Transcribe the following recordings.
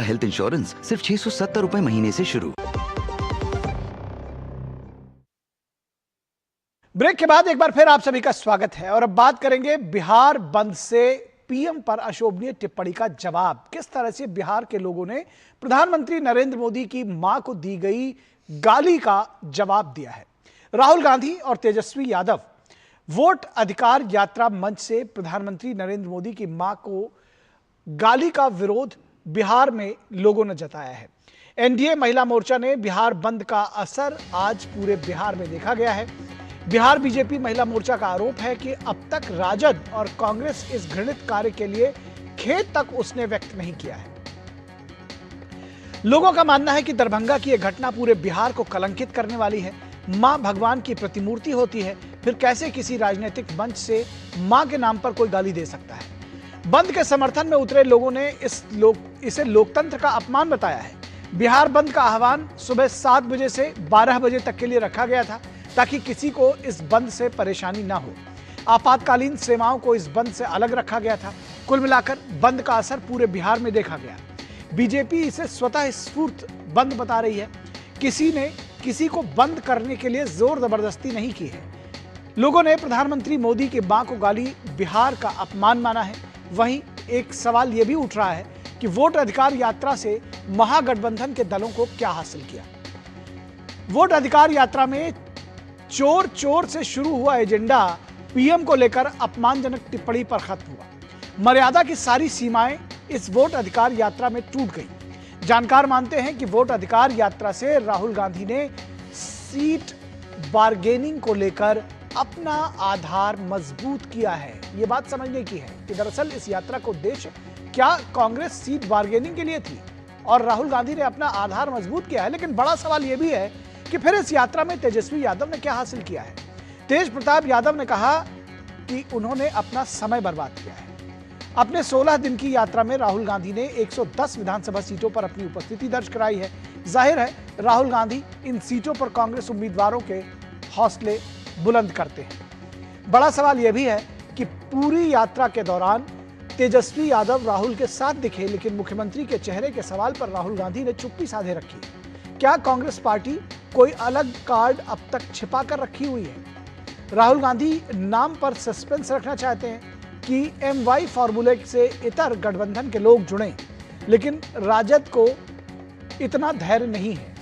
Health insurance सिर्फ 670 रुपए महीने से शुरू। ब्रेक के बाद एक बार फिर आप सभी का स्वागत है और अब बात करेंगे बिहार बंद से पीएम पर अशोभनीय टिप्पणी का जवाब। किस तरह से बिहार के लोगों ने प्रधानमंत्री नरेंद्र मोदी की मां को दी गई गाली का जवाब दिया है। राहुल गांधी और तेजस्वी यादव वोट अधिकार यात्रा मंच से प्रधानमंत्री नरेंद्र मोदी की मां को गाली का विरोध बिहार में लोगों ने जताया है। एनडीए महिला मोर्चा ने बिहार बंद का असर आज पूरे बिहार में देखा गया है। बिहार बीजेपी महिला मोर्चा का आरोप है कि अब तक राजद और कांग्रेस इस घृणित कार्य के लिए खेद तक उसने व्यक्त नहीं किया है। लोगों का मानना है कि दरभंगा की यह घटना पूरे बिहार को कलंकित करने वाली है। मां भगवान की प्रतिमूर्ति होती है, फिर कैसे किसी राजनीतिक मंच से मां के नाम पर कोई गाली दे सकता है। बंद के समर्थन में उतरे लोगों ने इसे लोकतंत्र का अपमान बताया है। बिहार बंद का आह्वान सुबह 7 बजे से 12 बजे तक के लिए रखा गया था ताकि किसी को इस बंद से परेशानी ना हो। आपातकालीन सेवाओं को इस बंद से अलग रखा गया था। कुल मिलाकर बंद का असर पूरे बिहार में देखा गया। बीजेपी इसे स्वतः स्फूर्त बंद बता रही है। किसी ने किसी को बंद करने के लिए जोर जबरदस्ती नहीं की है। लोगों ने प्रधानमंत्री मोदी की मां को गाली बिहार का अपमान माना है। वहीं एक सवाल यह भी उठ रहा है कि वोट अधिकार यात्रा से महागठबंधन के दलों को क्या हासिल किया। वोट अधिकार यात्रा में चोर चोर से शुरू हुआ एजेंडा पीएम को लेकर अपमानजनक टिप्पणी पर खत्म हुआ। मर्यादा की सारी सीमाएं इस वोट अधिकार यात्रा में टूट गई। जानकार मानते हैं कि वोट अधिकार यात्रा से राहुल गांधी ने सीट बार्गेनिंग को लेकर अपना आधार मजबूत किया है। यह बात समझने की है कि दरअसल इस यात्रा का उद्देश्य क्या कांग्रेस सीट बार्गेनिंग के लिए थी और राहुल गांधी ने अपना आधार मजबूत किया है। लेकिन बड़ा सवाल यह भी है कि फिर इस यात्रा में तेजस्वी यादव ने क्या हासिल किया है। तेज प्रताप यादव ने कहा कि उन्होंने अपना समय बर्बाद किया है। अपने 16 दिन की यात्रा में राहुल गांधी ने 110 विधानसभा सीटों पर अपनी उपस्थिति दर्ज कराई है। जाहिर है राहुल गांधी इन सीटों पर कांग्रेस उम्मीदवारों के हौसले बुलंद करते हैं। बड़ा सवाल यह भी है कि पूरी यात्रा के दौरान तेजस्वी यादव राहुल के साथ दिखे, लेकिन मुख्यमंत्री के चेहरे के सवाल पर राहुल गांधी ने चुप्पी साधे रखी। क्या कांग्रेस पार्टी कोई अलग कार्ड अब तक छिपा कर रखी हुई है? राहुल गांधी नाम पर सस्पेंस रखना चाहते हैं कि MY फॉर्मूले से इतर गठबंधन के लोग जुड़ें, लेकिन राजद को इतना धैर्य नहीं है।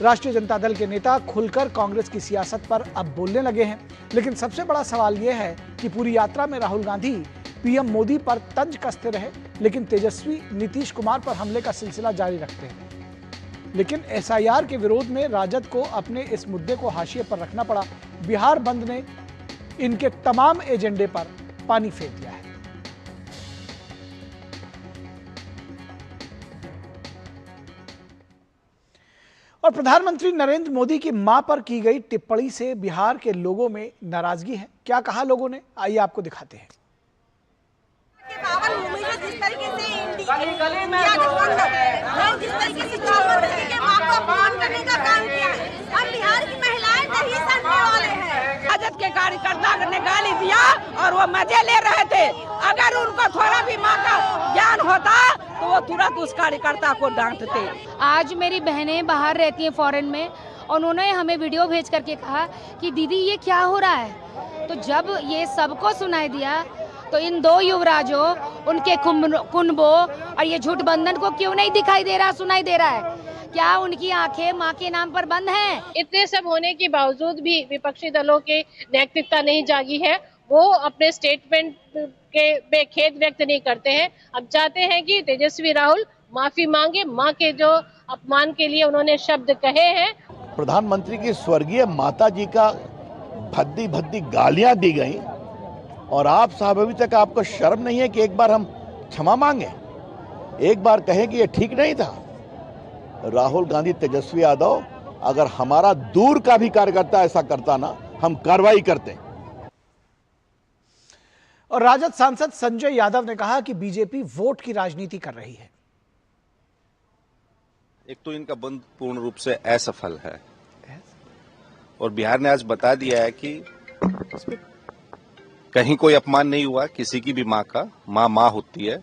राष्ट्रीय जनता दल के नेता खुलकर कांग्रेस की सियासत पर अब बोलने लगे हैं। लेकिन सबसे बड़ा सवाल यह है कि पूरी यात्रा में राहुल गांधी पीएम मोदी पर तंज कसते रहे, लेकिन तेजस्वी नीतीश कुमार पर हमले का सिलसिला जारी रखते हैं। लेकिन SIR के विरोध में राजद को अपने इस मुद्दे को हाशिए पर रखना पड़ा। बिहार बंद ने इनके तमाम एजेंडे पर पानी फेर दिया है। और प्रधानमंत्री नरेंद्र मोदी की मां पर की गई टिप्पणी से बिहार के लोगों में नाराजगी है। क्या कहा लोगों ने, आइए आपको दिखाते हैं। राजद के कार्यकर्ता ने गाली दिया और वो मजे ले रहे थे। अगर उनको थोड़ा भी मां का ज्ञान होता तो वो तुरंत उस कार्यकर्ता को डांटते। आज मेरी बहनें बाहर रहती हैं फॉरेन में, और उन्होंने हमें वीडियो भेज करके कहा कि दीदी ये क्या हो रहा है। तो जब ये सबको सुनाई दिया तो इन दो युवराजों, उनके कुंभों और ये झूठ बंधन को क्यों नहीं दिखाई दे रहा, सुनाई दे रहा है? क्या उनकी आंखें मां के नाम पर बंद हैं? इतने सब होने के बावजूद भी विपक्षी दलों के नैतिकता नहीं जागी है। वो अपने स्टेटमेंट के खेद व्यक्त नहीं करते हैं। अब चाहते हैं कि तेजस्वी राहुल माफी मांगे। मां के जो अपमान के लिए उन्होंने शब्द कहे हैं। प्रधानमंत्री की स्वर्गीय माता जी का भद्दी भद्दी गालियां दी गई और आप साहब अभी तक आपको शर्म नहीं है कि एक बार हम क्षमा मांगे, एक बार कहें कि ये ठीक नहीं था। राहुल गांधी, तेजस्वी यादव, अगर हमारा दूर का भी कार्यकर्ता ऐसा करता ना, हम कार्रवाई करते। और राजद सांसद संजय यादव ने कहा कि बीजेपी वोट की राजनीति कर रही है। एक तो इनका बंद पूर्ण रूप से असफल है और बिहार ने आज बता दिया है कि कहीं कोई अपमान नहीं हुआ किसी की भी मां का। मां होती है।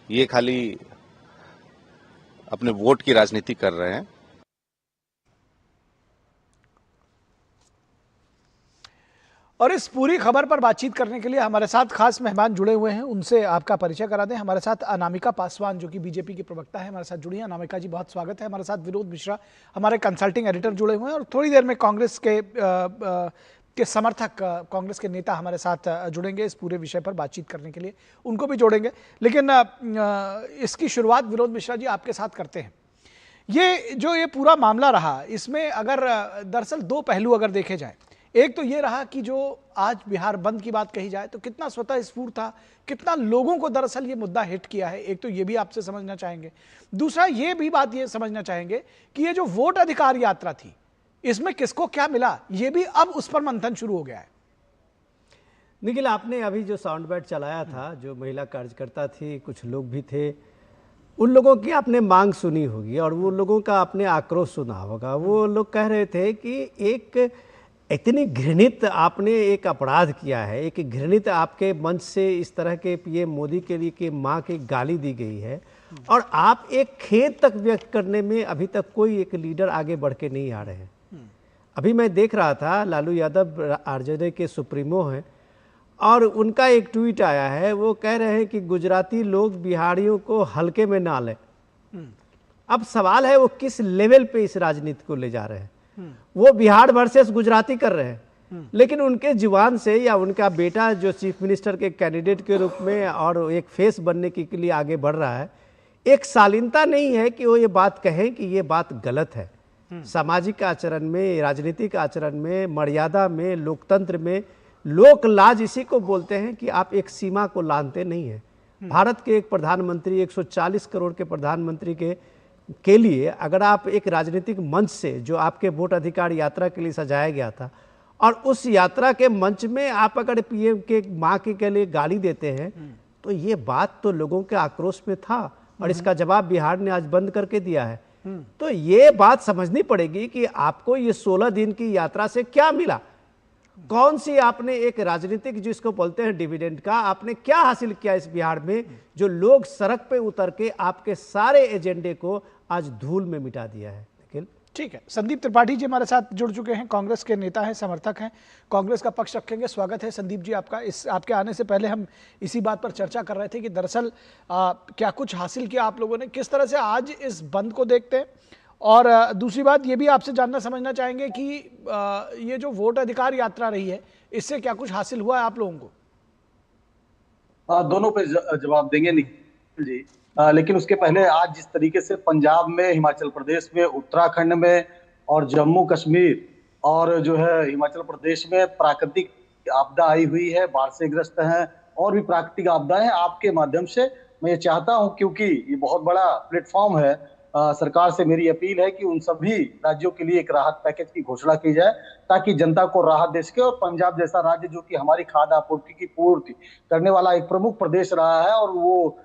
ये खाली अपने वोट की राजनीति कर रहे हैं। और इस पूरी खबर पर बातचीत करने के लिए हमारे साथ खास मेहमान जुड़े हुए हैं, उनसे आपका परिचय करा दें। हमारे साथ अनामिका पासवान जो कि बीजेपी के प्रवक्ता है, हमारे साथ जुड़ी हैं। अनामिका जी, बहुत स्वागत है। हमारे साथ विनोद मिश्रा, हमारे कंसल्टिंग एडिटर, जुड़े हुए हैं। और थोड़ी देर में कांग्रेस के समर्थक, कांग्रेस के नेता हमारे साथ जुड़ेंगे इस पूरे विषय पर बातचीत करने के लिए, उनको भी जोड़ेंगे। लेकिन इसकी शुरुआत विनोद मिश्रा जी आपके साथ करते हैं। ये पूरा मामला रहा, इसमें अगर दरअसल दो पहलू अगर देखे जाए, एक तो ये रहा कि जो आज बिहार बंद की बात कही जाए तो कितना स्वतः स्फूर्त था, कितना लोगों को दरअसल ये मुद्दा हिट किया है, एक तो ये भी आपसे समझना चाहेंगे। दूसरा ये भी बात ये समझना चाहेंगे कि ये जो वोट अधिकार यात्रा थी, इसमें किसको क्या मिला, ये भी अब उस पर मंथन शुरू हो गया है। निखिल, आपने अभी जो साउंड बाइट चलाया था, जो महिला कार्यकर्ता थी, कुछ लोग भी थे, उन लोगों की आपने मांग सुनी होगी और वो लोगों का आपने आक्रोश सुना होगा। वो लोग कह रहे थे कि एक इतनी घृणित आपने एक अपराध किया है, एक घृणित आपके मंच से इस तरह के पीएम मोदी के लिए कि माँ की गाली दी गई है, और आप एक खेद तक व्यक्त करने में अभी तक कोई एक लीडर आगे बढ़ के नहीं आ रहे हैं। अभी मैं देख रहा था, लालू यादव आरजेडी के सुप्रीमो हैं, और उनका एक ट्वीट आया है, वो कह रहे हैं कि गुजराती लोग बिहारियों को हल्के में ना लें। अब सवाल है वो किस लेवल पे इस राजनीति को ले जा रहे हैं। वो बिहार वर्सेस गुजराती कर रहे हैं, लेकिन उनके जुबान से, या उनका बेटा जो चीफ मिनिस्टर के कैंडिडेट के रूप में और एक फेस बनने के लिए आगे बढ़ रहा है, एक शालीनता नहीं है कि वो ये बात कहें कि ये बात गलत है। सामाजिक आचरण में, राजनीतिक आचरण में, मर्यादा में, लोकतंत्र में लोक लाज इसी को बोलते हैं कि आप एक सीमा को लांघते नहीं हैं। भारत के एक प्रधानमंत्री, 140 करोड़ के प्रधानमंत्री के लिए अगर आप एक राजनीतिक मंच से, जो आपके वोट अधिकार यात्रा के लिए सजाया गया था, और उस यात्रा के मंच में आप अगर पीएम के माँ के लिए गाली देते हैं, तो ये बात तो लोगों के आक्रोश में था, और इसका जवाब बिहार ने आज बंद करके दिया है। तो ये बात समझनी पड़ेगी कि आपको ये 16 दिन की यात्रा से क्या मिला, कौन सी आपने एक राजनीतिक, जिसको बोलते हैं डिविडेंड का, आपने क्या हासिल किया इस बिहार में, जो लोग सड़क पे उतर के आपके सारे एजेंडे को आज धूल में मिटा दिया है। ठीक है, संदीप त्रिपाठी जी हमारे साथ जुड़ चुके हैं, कांग्रेस के नेता हैं, समर्थक हैं, कांग्रेस का पक्ष रखेंगे। स्वागत है संदीप जी आपका। आपके आने से पहले हम इसी बात पर चर्चा कर रहे थे कि दरअसल क्या कुछ हासिल किया आप लोगों ने, किस तरह से आज इस बंद को देखते हैं, और दूसरी बात ये भी आपसे जानना समझना चाहेंगे कि ये जो वोट अधिकार यात्रा रही है, इससे क्या कुछ हासिल हुआ है आप लोगों को? दोनों पे जवाब देंगे निखिल जी, लेकिन उसके पहले आज जिस तरीके से पंजाब में, हिमाचल प्रदेश में, उत्तराखंड में और जम्मू कश्मीर और जो है हिमाचल प्रदेश में प्राकृतिक आपदा आई हुई है, बाढ़ से ग्रस्त हैं और भी प्राकृतिक आपदाएं, आपके माध्यम से मैं ये चाहता हूं, क्योंकि ये बहुत बड़ा प्लेटफॉर्म है, सरकार से मेरी अपील है कि उन सभी राज्यों के लिए एक राहत पैकेज की घोषणा की जाए, ताकि जनता को राहत दे सके। और पंजाब जैसा राज्य, जो कि हमारी खाद्य आपूर्ति की पूर्ति करने वाला एक प्रमुख प्रदेश रहा है और वो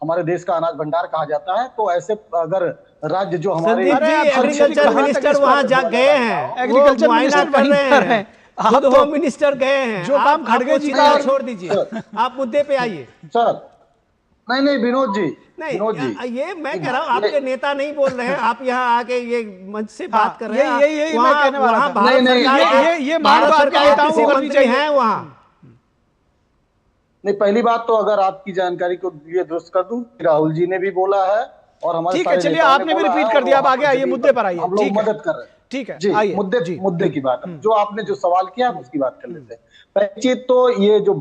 हमारे देश का अनाज भंडार कहा जाता है, तो ऐसे अगर राज्य जो हमारे एग्रीकल्चर मिनिस्टर वहां जा गए हैं, एग्रीकल्चर मिनिस्टर कर रहे हैं, खुद होम मिनिस्टर गए हैं, जो काम खड़गे जी का छोड़ दीजिए, आप मुद्दे पे आइए। सर नहीं विनोद जी, नहीं ये मैं कह रहा हूँ, आपके नेता नहीं बोल रहे हैं, आप यहाँ आके ये मंच से बात कर रहे हैं। ये मैं कहने वाला था। ये भारत सरकार के किसी मंत्री हैं वहाँ? नहीं, पहली बात तो अगर आपकी जानकारी को ये दुरुस्त कर दूं, राहुल जी ने भी बोला है और हमारे, ठीक है, चलिए आपने भी रिपीट कर दिया, अब आगे आइए मुद्दे पर आइए। हम लोग मदद कर रहे हैं, ठीक है जी, आइए मुद्दे की बात है, जो आपने जो सवाल किया उसकी बात कर लेते हैं। पहली चीज तो ये जो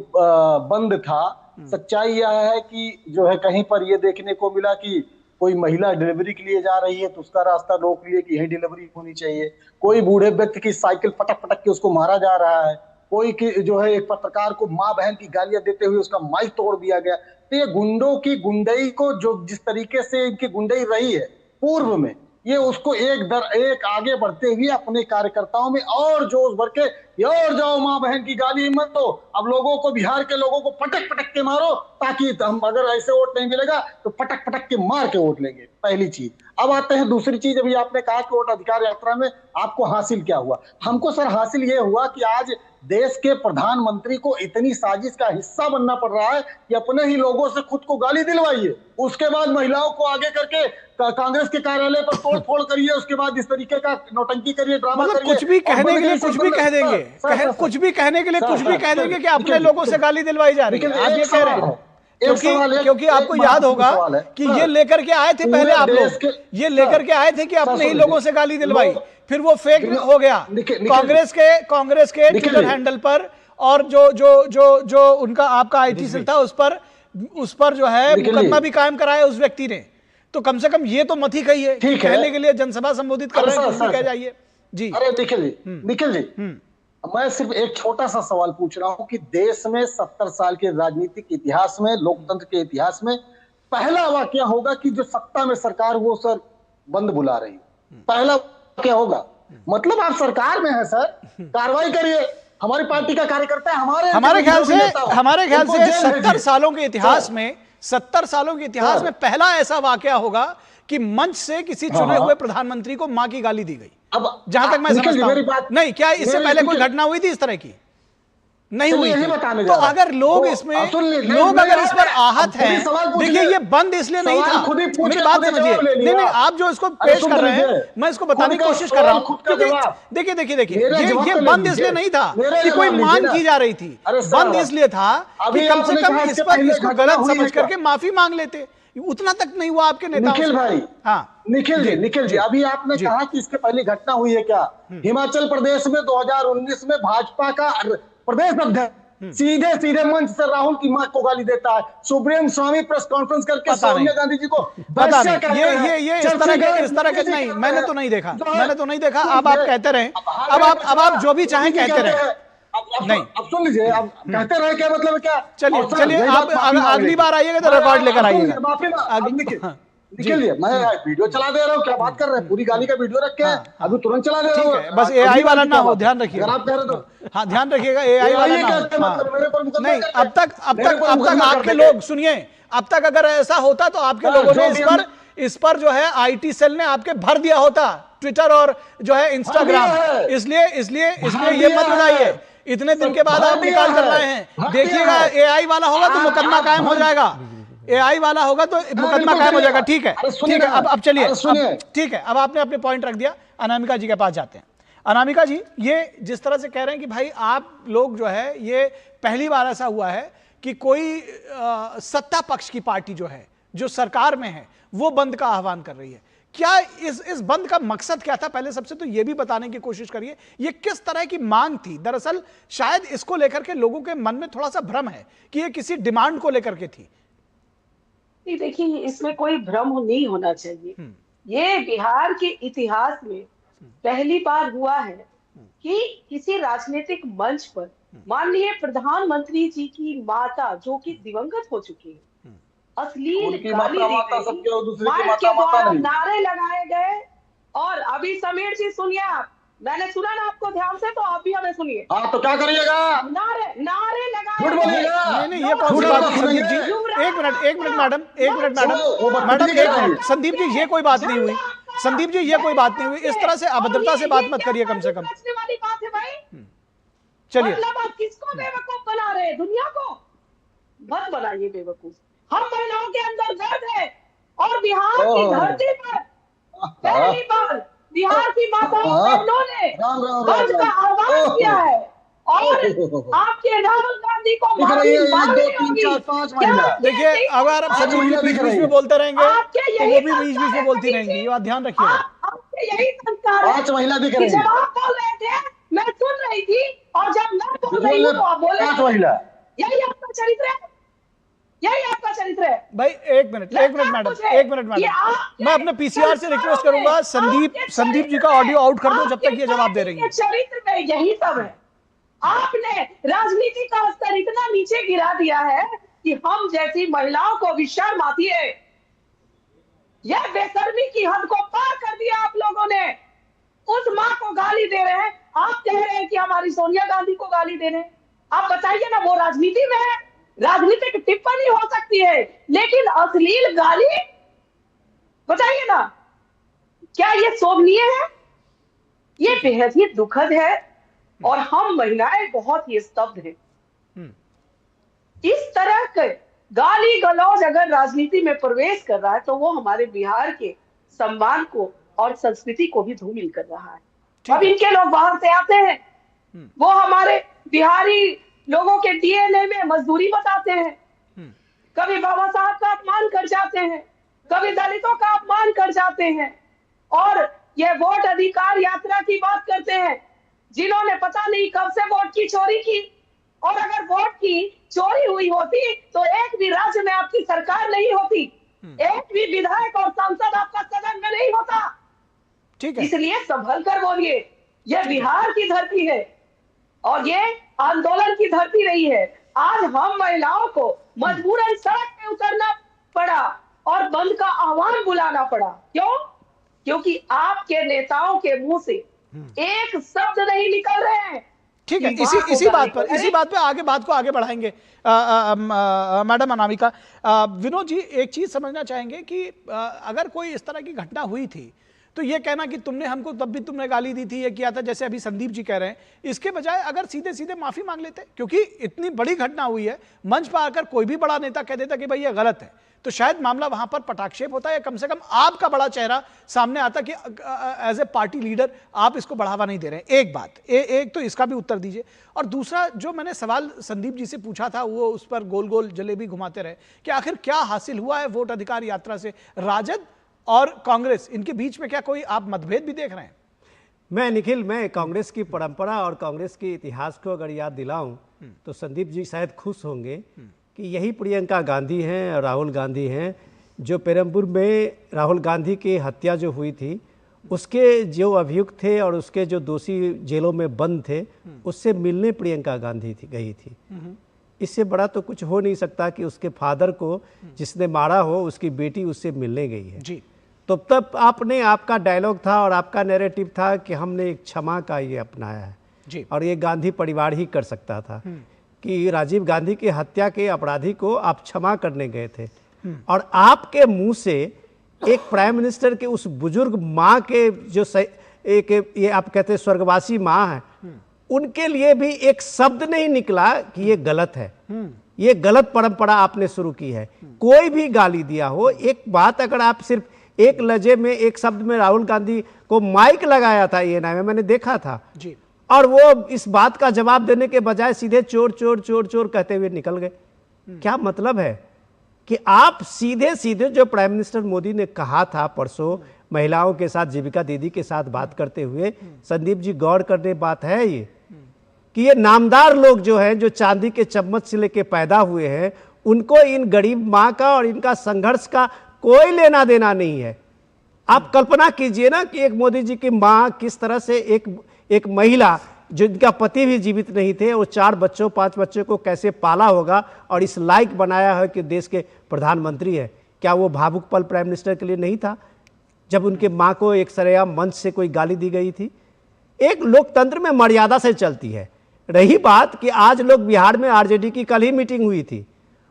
बंद था, सच्चाई यह है कि जो है कहीं पर ये देखने को मिला कि कोई महिला डिलीवरी के लिए जा रही है तो उसका रास्ता रोक लिए कि यही डिलीवरी होनी चाहिए, कोई बूढ़े व्यक्ति की साइकिल पटक पटक के उसको मारा जा रहा है, कोई की जो है एक पत्रकार को माँ बहन की गालियां देते हुए उसका माइक तोड़ दिया गया। तो ये गुंडों की गुंडई को, जो जिस तरीके से इनकी गुंडई रही है पूर्व में, ये उसको एक आगे बढ़ते हुए अपने कार्यकर्ताओं में और जोश भर के, और जाओ माँ बहन की गाली मत दो, अब लोगों को, बिहार के लोगों को पटक पटक के मारो, ताकि हम अगर ऐसे वोट नहीं मिलेगा तो पटक पटक के मार के वोट लेंगे। पहली चीज। अब आते हैं दूसरी चीज। अभी आपने कहा कि वोट अधिकार यात्रा में आपको हासिल क्या हुआ। हमको सर हासिल ये हुआ कि आज देश के प्रधानमंत्री को इतनी साजिश का हिस्सा बनना पड़ रहा है कि अपने ही लोगों से खुद को गाली दिलवाइए, उसके बाद महिलाओं को आगे करके कांग्रेस के कार्यालय पर तोड़-फोड़ करिए, उसके बाद इस तरीके का नौटंकी करिए, ड्रामा मतलब करिए, कुछ भी कहने के लिए कुछ भी कह देंगे, कुछ भी कहने के लिए कुछ भी कह देंगे कि अपने लोगों से गाली दिलवाई जा रही है, आप ये कह रहे हैं। क्योंकि आपको याद होगा कि ये लेकर के आए थे पहले आप लोग, ये लेकर के आए थे कि अपने ही लोगों से गाली दिलवाई, फिर वो फेक हो गया कांग्रेस के ट्विटर हैंडल पर, और जो उनका आपका आईटी सेल था उस पर जो है मुकदमा भी कायम कराया उस व्यक्ति ने। तो कम से कम ये तो मत ही कहिए, कहने के लिए जनसभा संबोधित कर रहे हैं, कुछ भी कह जाइए जी। अरे निखिल जी, मैं सिर्फ एक छोटा सा सवाल पूछ रहा हूं कि देश में 70 साल के राजनीतिक इतिहास में, लोकतंत्र के इतिहास में पहला वाकया होगा कि जो सत्ता में सरकार वो सर बंद बुला रही, पहला वाकया होगा। मतलब आप सरकार में हैं सर, कार्रवाई करिए, हमारी पार्टी का कार्यकर्ता है, हमारे ख्याल से 70 सालों के इतिहास में पहला ऐसा वाकया होगा कि मंच से किसी चुने हुए प्रधानमंत्री को मां की गाली दी गई। अब जहां तक मैं समझता हूं, नहीं, क्या इससे पहले कोई घटना हुई थी इस तरह की? नहीं हुई थी। तो अगर लोग इसमें अगर इस पर आहत हैं, देखिए ये बंद इसलिए नहीं था, मेरी बात समझिए, नहीं आप जो इसको पेश कर रहे हैं मैं इसको बताने की कोशिश कर रहा हूं, क्योंकि देखिए ये बंद इसलिए नहीं था कि कोई मांग की जा रही थी, बंद इसलिए था कि कम से कम इस पर इसको गलत समझ करके माफी मांग लेते। उतना तक नहीं हुआ आपके नेताओं निखिल भाई। हाँ निखिल जी, अभी आपने कहा कि इसके पहले घटना हुई है क्या? हिमाचल प्रदेश में 2019 में भाजपा का प्रदेश अध्यक्ष सीधे मंच से राहुल की मां को गाली देता है, सुप्रीम स्वामी प्रेस कॉन्फ्रेंस करके सोनिया गांधी जी को ये इस तरह के नहीं, मैंने तो नहीं देखा। अब आप कहते रहे, अब आप जो भी चाहें कहते रहे। नहीं, अब सुन लीजिए, अब कहते रहे क्या मतलब क्या? चलिए आप अगली बार आइएगा तो रिकॉर्ड लेकर आइएगा। निकलिए, मैं वीडियो चला दे रहा हूँ, क्या बात कर रहे हैं? पूरी गाली का वीडियो रख के अभी तुरंत चला दे रहा हूँ। बस एआई वाला ना हो, ध्यान रखिएगा। आप कह रहे तो हाँ, ध्यान रखिएगा, एआई वाला ना हो। नहीं, अब तक आपके लोग सुनिए, अब तक अगर ऐसा होता तो आपके लोगों ने इस पर जो है आईटी सेल ने आपके भर दिया होता, ट्विटर और जो है इंस्टाग्राम। इसलिए ये मत बताइए, इतने दिन के बाद आप निकाल कर रहे हैं। देखिएगा, एआई वाला होगा तो मुकदमा कायम हो जाएगा, एआई वाला होगा तो मुकदमा कायम हो जाएगा। ठीक है, अब चलिए, ठीक है, अब आपने अपने पॉइंट रख दिया। अनामिका जी के पास जाते हैं। अनामिका जी, ये जिस तरह से कह रहे हैं कि भाई आप लोग जो है, ये पहली बार ऐसा हुआ है कि कोई सत्ता पक्ष की पार्टी जो है, जो सरकार में है, वो बंद का आह्वान कर रही है। क्या इस बंद का मकसद क्या था? पहले सबसे तो ये भी बताने की कोशिश करिए, ये किस तरह की मांग थी? दरअसल शायद इसको लेकर के लोगों के मन में थोड़ा सा भ्रम है कि ये किसी डिमांड को लेकर के थी। देखिए, इसमें कोई भ्रम नहीं होना चाहिए। ये बिहार के इतिहास में पहली बार हुआ है कि किसी राजनीतिक मंच पर माननीय प्रधानमंत्री जी की माता, जो कि दिवंगत हो चुकी है, अश्लील गाली दी गई, माइक के द्वारा नारे लगाए गए। और अभी समीर जी सुनिए, आप, मैंने सुना ना आपको ध्यान से, तो आप भी हमें सुनिए। तो क्या करिएगा? नारे लगाए। नहीं, ये कौन सी बात है संदीप जी? एक मिनट मैडम, संदीप जी ये कोई बात नहीं हुई। संदीप जी ये कोई बात नहीं हुई, इस तरह से अभद्रता से बात मत करिए कम से कम। वाली बात है भाई। चलिए, मतलब आप किसको बेवकूफ बना रहे हैं? दुनिया को मत बनाइए बेवकूफ। हम महिलाओं के अंदर दर्द है, और बिहार की धरती पर पहली बार बिहार की माताओं बहनों ने बंद का आह्वान किया है। और आपके राहुल गांधी को देखिए, अगर आप सभी बीच में बोलते रहेंगे तो वो भी बीच में बोलती रहेंगी, ये बात ध्यान रखिएगा। आपके यही संस्कार है। 5 महिला दिख रही है। जब आप बोल रहे थे मैं सुन रही थी, और जब मैं बोल रही हूँ तो आप बोले 5 महिला। यही आपका चरित्र है, यही आपका चरित्र है भाई। एक मिनट मैडम, मैं अपने पीसीआर से रिक्वेस्ट करूंगा, संदीप जी का ऑडियो आउट कर दो जब तक ये जवाब दे रही है। चरित्र में यही सब है। आपने राजनीति का स्तर इतना नीचे गिरा दिया है कि हम जैसी महिलाओं को भी शर्म आती है। यह बेशर्मी की हद को पार कर दिया आप लोगों ने। उस मां को गाली दे रहे हैं, आप कह रहे हैं कि हमारी सोनिया गांधी को गाली दे रहे हैं। आप बताइए ना, वो राजनीति में है, राजनीतिक टिप्पणी हो सकती है, लेकिन अश्लील गाली, बताइए ना, क्या ये शोभनीय है? ये बेहद ही दुखद है और हम महिलाएं बहुत ही स्तब्ध हैं। इस तरह के गाली गलौज अगर राजनीति में प्रवेश कर रहा है तो वो हमारे बिहार के सम्मान को और संस्कृति को भी धूमिल कर रहा है। अब इनके लोग बाहर से आते हैं, वो हमारे बिहारी लोगों के डीएनए में मजदूरी बताते हैं, कभी बाबा साहब का अपमान कर जाते हैं, कभी दलितों का अपमान कर जाते हैं, और ये वोट अधिकार यात्रा की बात करते हैं, जिन्होंने पता नहीं कब से वोट की चोरी की। और अगर वोट की चोरी हुई होती तो एक भी राज्य में आपकी सरकार नहीं होती, एक भी विधायक और सांसद आपका सदन में नहीं होता। ठीक है, इसलिए संभल कर बोलिए, ये बिहार की धरती है और ये आंदोलन की धरती रही है। आज हम महिलाओं को मजबूरन सड़क पे उतरना पड़ा और बंद का आह्वान बुलाना पड़ा। क्यों? क्योंकि आपके नेताओं के मुंह से एक शब्द नहीं निकल रहे हैं। ठीक है, इसी बात पे आगे बात को आगे बढ़ाएंगे। मैडम अनामिका, विनोद जी एक चीज समझना चाहेंगे कि अगर कोई इस तरह की घटना हुई थी तो ये कहना कि तुमने हमको तब भी तुमने गाली दी थी, ये किया था, जैसे अभी संदीप जी कह रहे हैं, इसके बजाय अगर सीधे सीधे माफी मांग लेते, क्योंकि इतनी बड़ी घटना हुई है, मंच पर आकर कोई भी बड़ा नेता कह देता कि भाई ये गलत है, तो शायद मामला वहां पर पटाक्षेप होता है, या कम से कम आपका बड़ा चेहरा सामने आता कि एज ए पार्टी लीडर आप इसको बढ़ावा नहीं दे रहे हैं। एक बात, एक तो इसका भी उत्तर दीजिए, और दूसरा जो मैंने सवाल संदीप जी से पूछा था वो उस पर गोल गोल जलेबी घुमाते रहे कि आखिर क्या हासिल हुआ है वोट अधिकार यात्रा से, राजद और कांग्रेस इनके बीच में क्या कोई आप मतभेद भी देख रहे हैं? मैं कांग्रेस की परंपरा और कांग्रेस के इतिहास को अगर याद दिलाऊं तो संदीप जी शायद खुश होंगे कि यही प्रियंका गांधी हैं और राहुल गांधी हैं जो पेरमपुर में राहुल गांधी की हत्या जो हुई थी उसके जो अभियुक्त थे और उसके जो दोषी जेलों में बंद थे उससे मिलने प्रियंका गांधी गई थी। इससे बड़ा तो कुछ हो नहीं सकता कि उसके फादर को जिसने मारा हो उसकी बेटी उससे मिलने गई है जी। तो तब आपका डायलॉग था और आपका नैरेटिव था कि हमने एक क्षमा का ये अपनाया है जी, और ये गांधी परिवार ही कर सकता था कि राजीव गांधी की हत्या के अपराधी को आप क्षमा करने गए थे, और आपके मुंह से एक प्राइम मिनिस्टर के उस बुजुर्ग माँ के जो ये आप कहते स्वर्गवासी माँ है उनके लिए भी एक शब्द नहीं निकला कि ये गलत है, ये गलत परंपरा आपने शुरू की है। कोई भी गाली दिया हो, एक बात अगर आप सिर्फ एक लहजे में एक शब्द में राहुल गांधी को माइक लगाया था ये नाम मैंने देखा था जी, और वो इस बात का जवाब देने के बजाय सीधे चोर चोर चोर चोर कहते हुए निकल गए। क्या मतलब है कि आप सीधे सीधे जो प्राइम मिनिस्टर मोदी ने कहा था परसों महिलाओं के साथ जीविका दीदी के साथ बात करते हुए, संदीप जी गौर करने बात है ये कि ये नामदार लोग जो हैं जो चांदी के चम्मच से लेके पैदा हुए हैं उनको इन गरीब माँ का और इनका संघर्ष का कोई लेना देना नहीं है। आप कल्पना कीजिए ना कि एक मोदी जी की माँ किस तरह से एक महिला जिनका पति भी जीवित नहीं थे वो 5 बच्चों को कैसे पाला होगा और इस लायक बनाया है कि देश के प्रधानमंत्री है। क्या वो भावुक पल प्राइम मिनिस्टर के लिए नहीं था जब उनके माँ को एक सरेआम मंच से कोई गाली दी गई थी? एक लोकतंत्र में मर्यादा से चलती है। रही बात कि आज लोग बिहार में आरजेडी की कल ही मीटिंग हुई थी,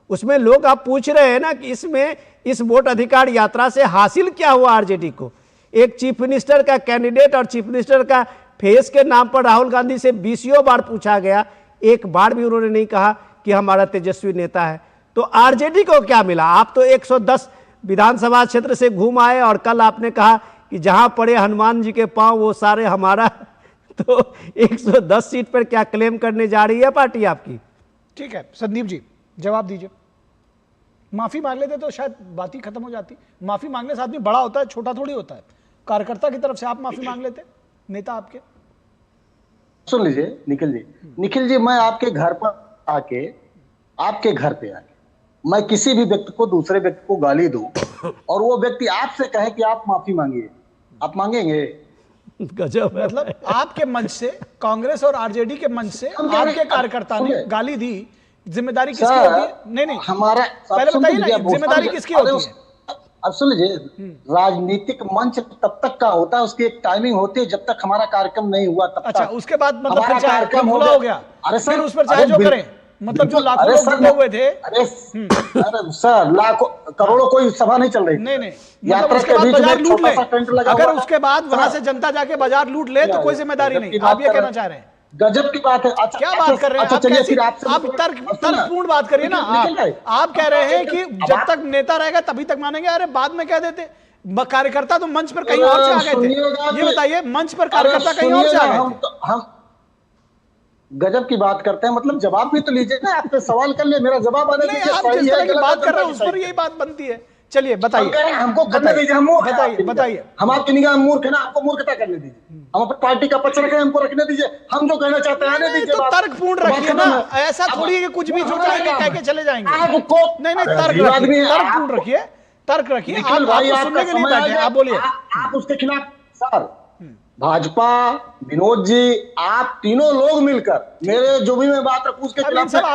उसमें लोग आप पूछ रहे हैं ना कि इसमें इस वोट अधिकार यात्रा से हासिल क्या हुआ आरजेडी को। एक चीफ मिनिस्टर का कैंडिडेट और चीफ मिनिस्टर का फेस के नाम पर राहुल गांधी से 20 बार पूछा गया, एक बार भी उन्होंने नहीं कहा कि हमारा तेजस्वी नेता है। तो आरजेडी को क्या मिला? आप तो 110 विधानसभा क्षेत्र से घूम आए और कल आपने कहा कि जहां पड़े हनुमान जी के पांव वो सारे हमारा। तो 110 सीट पर क्या क्लेम करने जा रही है पार्टी आपकी? ठीक है संदीप जी जवाब दीजिए। माफी मांग लेते तो शायद बात ही खत्म हो जाती। माफी मांगने से आदमी बड़ा होता है, छोटा थोड़ी होता है। कार्यकर्ता की तरफ से आप माफी मांग लेते, नेता आपके। सुन लीजिए निखिल जी, मैं आपके घर पर आके, आपके घर पे आके मैं किसी भी व्यक्ति को, दूसरे व्यक्ति को गाली दूं और वो व्यक्ति आपसे कहे कि आप माफी मांगिए, आप मांगेंगे? गजब। मतलब आपके मंच से, कांग्रेस और आरजेडी के मंच से आपके कार्यकर्ता ने गाली दी, जिम्मेदारी किसकी होती है? नहीं हमारा पहले बताइए ना, जिम्मेदारी किसकी होती है? अब सुन लीजिए, राजनीतिक मंच तब तक का होता है, उसकी एक टाइमिंग होती है जब तक हमारा कार्यक्रम नहीं हुआ तब अच्छा, तक। उसके बाद मतलब फिर कार्यक्रम हो गया, अरे सर उस पर चाहे जो करें, मतलब जो लाखों लोग जुटे हुए थे। अरे सर लाखों करोड़ों कोई सभा नहीं चल रही। नहीं यात्रा के बीच में छोटा सा टेंट लगा, अगर उसके बाद वहां से जनता जाके बाजार लूट ले तो कोई जिम्मेदारी नहीं, आप ये कहना चाह रहे हैं? गजब की बात है। अच्छा, क्या बात कर रहे हैं अच्छा, आप? चलिए कैसी फिर आपसे आप तर्कपूर्ण बात करिए ना। आप कह रहे हैं कि जब तक नेता रहेगा तभी तक मानेंगे। अरे बाद में कह देते कार्यकर्ता तो मंच पर कहीं और से आ गए थे। ये बताइए, मंच पर कार्यकर्ता कहीं और से आ गए थे। हम गजब की बात करते हैं, मतलब जवाब भी तो लीजिए ना। आपसे सवाल कर ले, मेरा जवाब आने दीजिए। आप जिस तरह की बात कर रहे हैं उस पर यही बात बनती है। चलिए बताइए, हमको करने दीजिए। हम बताइए, हम आपकी निगाह में मूर्ख है ना, हमको मूर्खता करने दीजिए। हम अपनी पार्टी का पक्ष रखें, हमको रखने दीजिए। हम जो कहना चाहते हैं आने दीजिए। तो तर्कपूर्ण रखिए ना, ऐसा थोड़ी है कि कुछ भी सोच लेंगे कह के चले जाएंगे। आपको नहीं, तर्कपूर्ण रखिए, तर्क रखिए। आप सुनने के लिए बैठे, आप बोलिए। आप उसके खिलाफ सर, भाजपा, विनोद जी, आप तीनों लोग मिलकर मेरे जो भी मैं बात रखूं उसके खिलाफ सब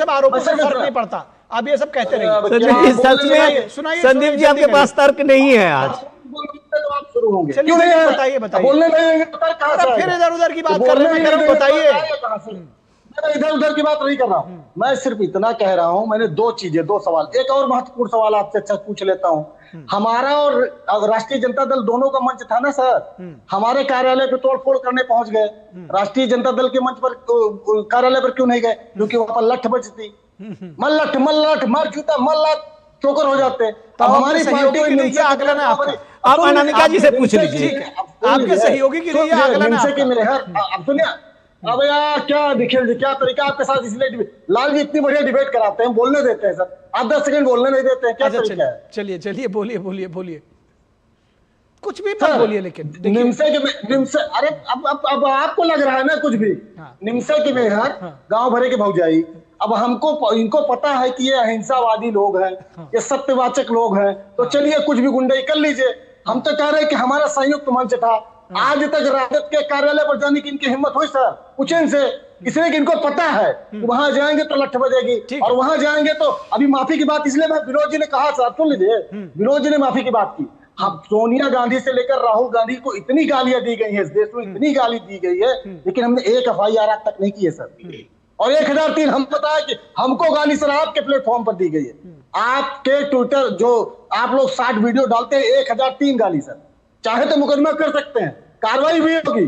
आरोपों से फर्क नहीं पड़ता। आप ये सब कहते रहिए। संदीप जी आपके पास तर्क नहीं है आज। तो आप शुरू होंगे। क्यों नहीं? बताइए बोलने नहीं तो तर्क कहां से? फिर इधर उधर की बात कर रहे हैं, बताइए। मैं इधर उधर की बात नहीं कर रहा हूं, मैं सिर्फ इतना कह रहा हूं। मैंने दो सवाल, एक और महत्वपूर्ण सवाल आपसे अच्छा पूछ लेता हूं। हमारा और राष्ट्रीय जनता दल दोनों का मंच था ना सर। हमारे कार्यालय पे तोड़फोड़ करने पहुंच गए। राष्ट्रीय जनता दल के मंच पर कार्यालय पर क्यों नहीं गए? क्योंकि वहां पर लठ बजती, मल्लठ मार जूता मल्लठ चोकर हो जाते। तो हमारी पार्टी के लिए आकलन है आपका। आप अनामिका जी से पूछ लीजिए, आपके सहयोगी के लिए आकलन है। अब सुनिए, अब यार क्या दिखे, क्या तरीका आपके साथ, इसलिए लाल जी इतनी बढ़िया डिबेट कराते हैं, बोलने देते हैं सर। आप 10 सेकंड बोलने नहीं देते हैं, क्या तरीका है? चलिए बोलिए, कुछ भी मत बोलिए। लेकिन निमसे अरे अब आपको लग रहा है ना कुछ भी। निमसे के मेहर गांव भरे के भौजाई। अब हमको इनको पता है कि ये अहिंसावादी लोग हैं, ये सत्यवाचक लोग हैं, तो चलिए कुछ भी गुंडाई कर लीजिए। हम तो कह रहे हैं कि हमारा संयुक्त मंच था। आज तक राजद के कार्यालय पर जाने की इनकी हिम्मत हुई सर? पूछे इनसे, इसलिए कि इनको पता है कि वहां जाएंगे तो लठ बजेगी, और वहां जाएंगे तो अभी माफी की बात, इसलिए मैं विनोद जी ने कहा सर, सुन लीजिए, विनोद जी ने माफी की बात की। हम सोनिया गांधी से लेकर राहुल गांधी को इतनी गालियां दी गई है इस देश में, इतनी गाली दी गई है, लेकिन हमने एक FIR आज तक नहीं की है सर। और 1003 हम बताया कि हमको गाली सर आपके प्लेटफॉर्म पर दी गई है। आपके ट्विटर जो आप लोग 60 वीडियो डालते हैं, 1003 गाली सर। चाहे तो मुकदमा कर सकते हैं, कार्रवाई भी होगी,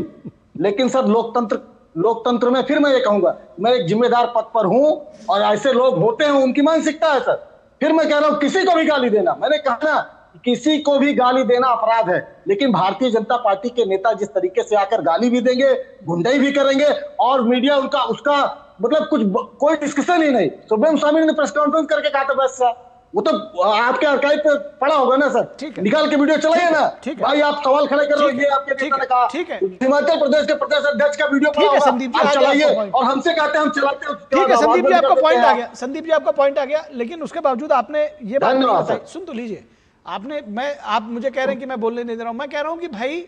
लेकिन सर लोकतंत्र में फिर मैं ये कहूंगा, मैं एक जिम्मेदार पद पर हूं और ऐसे लोग होते हैं, उनकी मानसिकता है सर। फिर मैं कह रहा हूं किसी को भी गाली देना, मैंने कहा ना किसी को भी गाली देना अपराध है, लेकिन भारतीय जनता पार्टी के नेता जिस तरीके से आकर गाली भी देंगे, गुंडाई भी करेंगे, और मीडिया उनका उसका मतलब कोई डिस्कशन ही नहीं। सुब्रम स्वामी ने प्रेस कॉन्फ्रेंस करके कहा था बस, वो तो आपके आर्काइव पे पड़ा होगा ना सर, निकाल के वीडियो चलाइए ना भाई। आप सवाल खड़े कर रहे हो, ये आपके नेता ने कहा। हिमाचल प्रदेश के प्रदेश अध्यक्ष का वीडियो पड़ा होगा, आप चलाइए, और हमसे कहते हैं हम चलाते हैं। ठीक है संदीप जी, आपका पॉइंट आ गया। संदीप जी आपका पॉइंट आ गया, लेकिन उसके बावजूद आपने ये बात नहीं बताई। सुन तो लीजिए, आप मुझे कह रहे हैं कि मैं बोलने नहीं दे रहा हूं। मैं कह रहा हूं कि भाई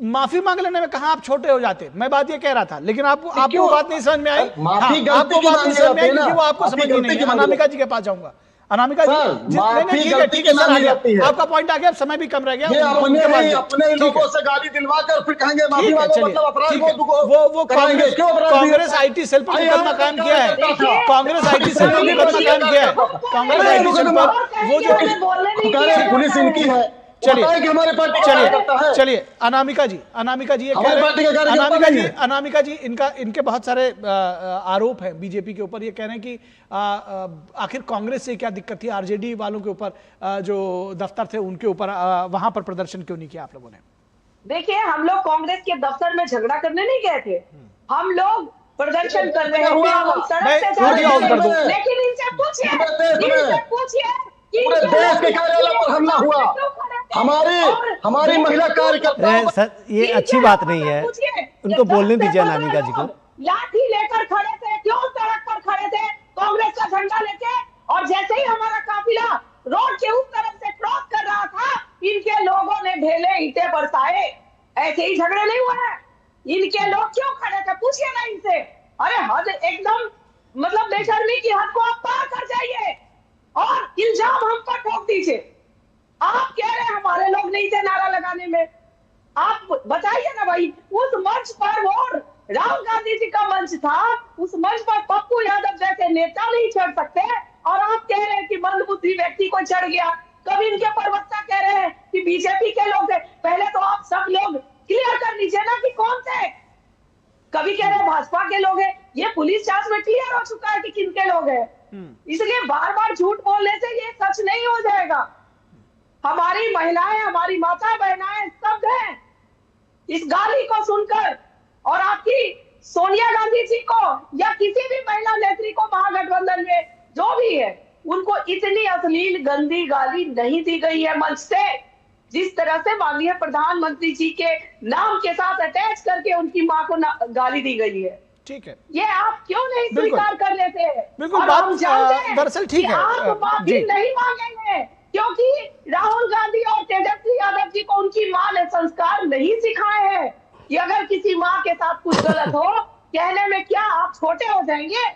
माफी मांग लेने में कहां आप छोटे हो जाते। मैं बात ये कह रहा था, लेकिन आपको बात नहीं समझ में आई। आपको बात नहीं समझ में आई क्योंकि वो आपको समझ नहीं है। अनामिका जी के पास जाऊंगा। अनामिका जी, ठीक है सर, आ गया आपका पॉइंट आ गया। अब समय भी कम रह गया। अपने लोगों से गाली दिलवा कर फिर कहेंगे माफी मांगो, मतलब अपराध। वो कांग्रेस IT सेल पर मुकदमा कायम किया है। कांग्रेस IT सेल पर मुकदमा कायम किया है। कांग्रेस IT सेल पर वो जो पुलिस इनकी है। चलिए अनामिका जी ये कह रहे हैं, अनामिका जी इनके बहुत सारे आरोप हैं बीजेपी के ऊपर। ये कह रहे हैं कि आखिर कांग्रेस से क्या दिक्कत थी, RJD वालों के ऊपर, जो दफ्तर थे उनके ऊपर, वहां पर प्रदर्शन क्यों नहीं किया आप लोगों ने? देखिए, हम लोग कांग्रेस के दफ्तर में झगड़ा करने नहीं गए थे, हम लोग प्रदर्शन कर रहे थे। लेकिन इनसे पूछिए पूरे देश के कार्यालय पर हमला हुआ, हमारी महिला कार्यकर्ता। सर ये अच्छी बात नहीं है, उनको बोलने दीजिए अनामिका जी को। लाठी लेकर खड़े थे, क्यों सड़क पर खड़े थे कांग्रेस का झंडा लेके, और जैसे ही हमारा काफिला रोड के उस तरफ से क्रॉस कर रहा था, इनके लोगों ने ढेले ईंटे बरसाए। ऐसे ही झगड़े नहीं हुए हैं। इनके लोग क्यों खड़े थे पूछिए ना इनसे। अरे हद एकदम, मतलब बेशर्मी की हद को आप पार कर जाइए और इल्जाम हम पर ठोक दीजिए। आप कह रहे हैं हमारे लोग नहीं थे नारा लगाने में, आप बताइए ना भाई। उस मंच पर वो राहुल गांधी जी का मंच था, उस मंच पर पप्पू यादव जैसे नेता नहीं चढ़ सकते, और आप कह रहे हैं कि मंदबुद्धि व्यक्ति को चढ़ गया। कभी इनके प्रवक्ता कह रहे हैं कि बीजेपी के लोग थे। पहले तो आप सब लोग क्लियर कर लीजिए ना कि कौन थे। कभी कह रहे भाजपा के लोग हैं, ये पुलिस जांच में क्लियर हो चुका है कि किनके लोग हैं। इसलिए बार बार झूठ बोलने से ये सच नहीं हो जाएगा। हमारी महिलाएं, हमारी माता बहनाएं स्तब्ध हैं इस गाली को सुनकर, और आपकी सोनिया गांधी जी को या किसी भी महिला नेत्री को महागठबंधन में जो भी है, उनको इतनी अश्लील गंदी गाली नहीं दी गई है मंच से, जिस तरह से माननीय प्रधानमंत्री जी के नाम के साथ अटैच करके उनकी मां को गाली दी गई है। ठीक है, ये आप क्यों नहीं स्वीकार कर लेते हैं? बिल्कुल, और हम जानते हैं दरअसल ठीक कि है, आप माफी नहीं मांगेंगे, क्योंकि राहुल गांधी और तेजस्वी यादव जी को उनकी मां ने संस्कार नहीं सिखाए हैं कि अगर किसी मां के साथ कुछ गलत हो, कहने में क्या आप छोटे हो जाएंगे?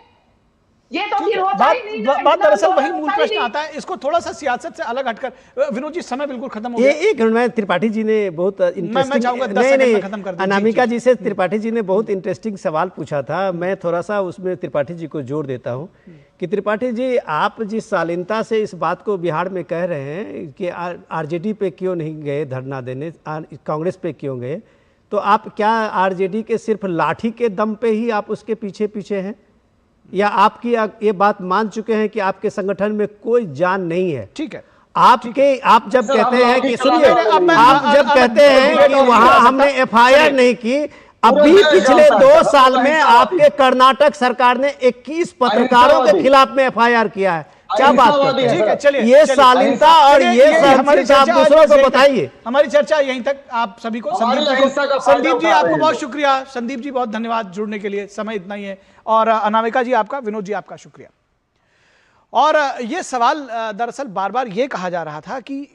ये तो फिर होता ही नहीं है। बात दरअसल वही मूल प्रश्न आता है, इसको थोड़ा सा सियासत से अलग हटकर। विनोद जी, समय बिल्कुल खत्म हो गया। एक मिनट, त्रिपाठी जी ने बहुत मैं चाहूंगा 10 सेकंड में खत्म कर दें। अनामिका जी से त्रिपाठी जी ने बहुत इंटरेस्टिंग सवाल पूछा था, मैं थोड़ा सा उसमें त्रिपाठी जी को जोड़ देता हूं कि त्रिपाठी जी, आप जिस शालीनता से इस बात को बिहार में कह रहे हैं कि आरजेडी पे क्यों नहीं गए धरना देने, कांग्रेस पे क्यों गए, तो आप क्या आरजेडी के सिर्फ लाठी के दम पे ही आप उसके पीछे पीछे हैं, या आपकी ये बात मान चुके हैं कि आपके संगठन में कोई जान नहीं है? ठीक है, आप जब कहते हैं कि सुनिए, आप जब कहते हैं कि वहां हमने एफआईआर नहीं की, अभी पिछले 2 साल में आपके कर्नाटक सरकार ने 21 पत्रकारों के खिलाफ में एफआईआर किया है। क्या बात करते हैं? ठीक है, चलिए, ये शालीनता और ये सहनशीलता आप दूसरों को बताइए। हमारी चर्चा यहीं तक। आप सभी को, संदीप जी आपको बहुत शुक्रिया, संदीप जी बहुत धन्यवाद जुड़ने के लिए, समय इतना ही है। और अनामिका जी आपका, विनोद जी आपका शुक्रिया। और ये सवाल दरअसल बार बार ये कहा जा रहा था कि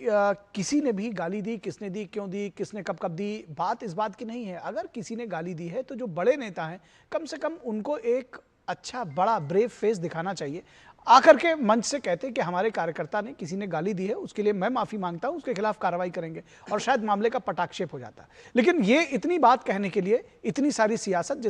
किसी ने भी गाली दी, किसने दी, क्यों दी, किसने कब कब दी। बात इस बात की नहीं है, अगर किसी ने गाली दी है तो जो बड़े नेता हैं, कम से कम उनको एक अच्छा बड़ा ब्रेव फेस दिखाना चाहिए। आकर के मंच से कहते हैं कि हमारे कार्यकर्ता ने, किसी ने गाली दी है, उसके लिए मैं माफी मांगता हूं, उसके खिलाफ कार्रवाई करेंगे, और शायद मामले का पटाक्षेप हो जाता। लेकिन ये इतनी बात कहने के लिए इतनी सारी सियासत